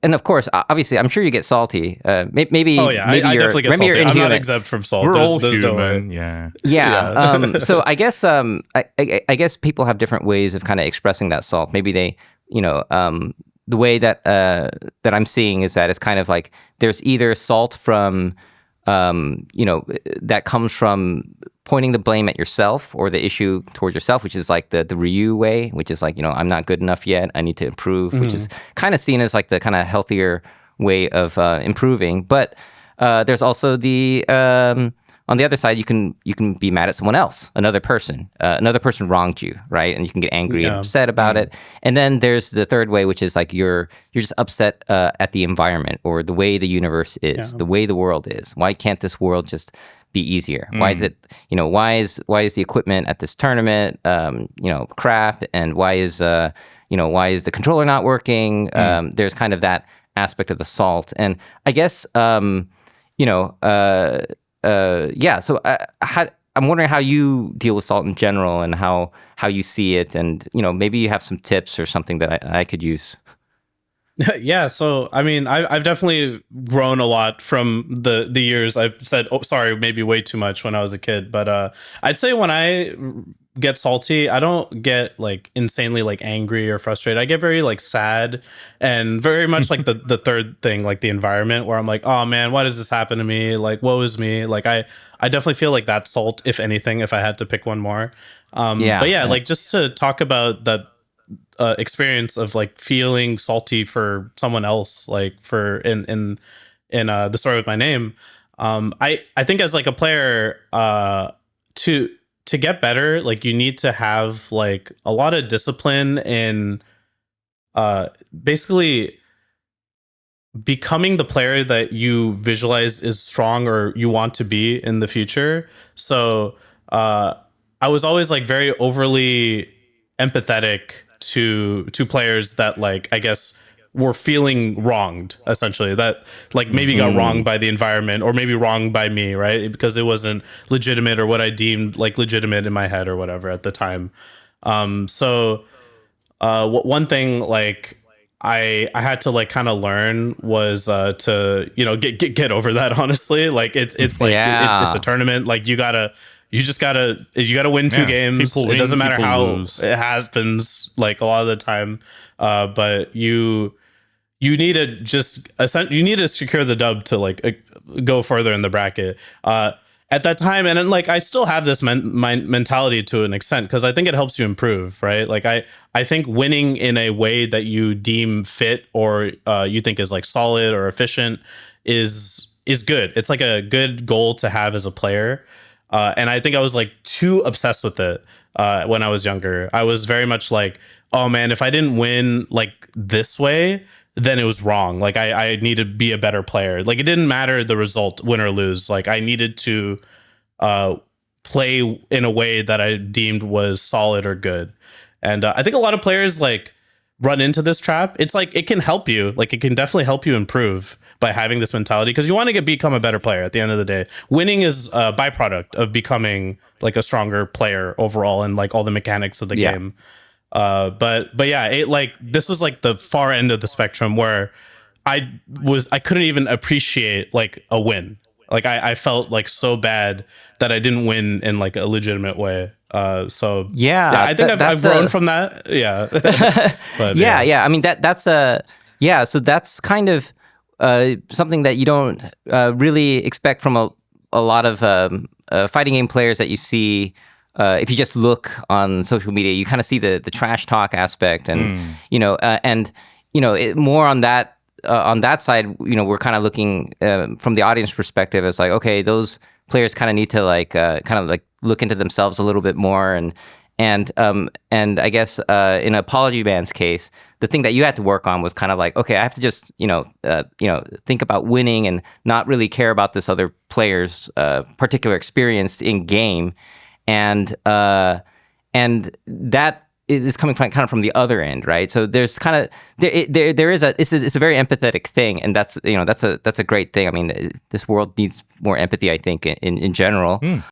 and of course, obviously, I'm sure you get salty. Maybe Oh yeah, maybe I you're definitely get maybe you're salty. I'm not inhuman. exempt from salt. We're all There's no way. human. Yeah. Yeah. Yeah. So I guess I guess people have different ways of kind of expressing that salt. Maybe they, you know, the way that that I'm seeing is that it's kind of like there's either salt from, you know, that comes from pointing the blame at yourself or the issue towards yourself, which is like the Ryu way, which is like, you know, I'm not good enough yet. I need to improve, which is kind of seen as like the kind of healthier way of improving. But there's also the on the other side, you can be mad at someone else, another person. Another person wronged you, right? And you can get angry and upset about it. And then there's the third way, which is like you're just upset at the environment or the way the universe is, the way the world is. Why can't this world just be easier? Why is it, you know, why is the equipment at this tournament, you know, crap? And why is you know, why is the controller not working? There's kind of that aspect of the salt, and I guess you know. Yeah, so I'm wondering how you deal with salt in general and how you see it, and you know, maybe you have some tips or something that I could use. Yeah, so I mean, I've definitely grown a lot from the years. I've said, oh, sorry, maybe way too much when I was a kid, but I'd say when I get salty, I don't get like insanely like angry or frustrated. I get very like sad and very much like the third thing, like the environment, where I'm like, oh man, why does this happen to me? Like, woe is me. Like I definitely feel like that's salt, if anything, if I had to pick one more. But yeah, like just to talk about that experience of like feeling salty for someone else, like for in the story with my name. I think as like a player, to get better, like you need to have like a lot of discipline in basically becoming the player that you visualize is strong or you want to be in the future. So I was always like very overly empathetic to players that like, I guess, were feeling wronged, essentially, that like maybe got wronged by the environment or maybe wronged by me, right? Because it wasn't legitimate or what I deemed like legitimate in my head or whatever at the time. So one thing like I had to like kind of learn was to, you know, get over that, honestly. Like it's like it's a tournament, like you just gotta win two games. People it win, doesn't matter people how lose. it happens, like a lot of the time. But you need to just you need to secure the dub to like go further in the bracket. At that time, and then like I still have this mentality to an extent because I think it helps you improve, right? Like I think winning in a way that you deem fit or you think is like solid or efficient is good. It's like a good goal to have as a player. And I think I was like too obsessed with it when I was younger. I was very much like, oh man, if I didn't win like this way, then it was wrong. Like I need to be a better player. Like it didn't matter the result, win or lose. Like I needed to play in a way that I deemed was solid or good. And I think a lot of players like run into this trap. It's like it can help you. Like it can definitely help you improve by having this mentality because you want to become a better player at the end of the day. Winning is a byproduct of becoming like a stronger player overall and like all the mechanics of the game. But yeah, it like this was like the far end of the spectrum where I couldn't even appreciate like a win. Like I felt like so bad that I didn't win in like a legitimate way. So I think I've grown from that. Yeah. But yeah. I mean that's so that's kind of something that you don't really expect from a lot of fighting game players that you see. If you just look on social media, you kind of see the trash talk aspect, and you know, more on that side. You know, we're kind of looking from the audience perspective as like, okay, those players kind of need to like kind of like look into themselves a little bit more, and I guess in Apology Band's case, the thing that you had to work on was kind of like, okay, I have to just think about winning and not really care about this other player's particular experience in game. And that is coming from kind of from the other end, right? So there's kind of there is it's a very empathetic thing, and that's a great thing. I mean, this world needs more empathy, I think, in general.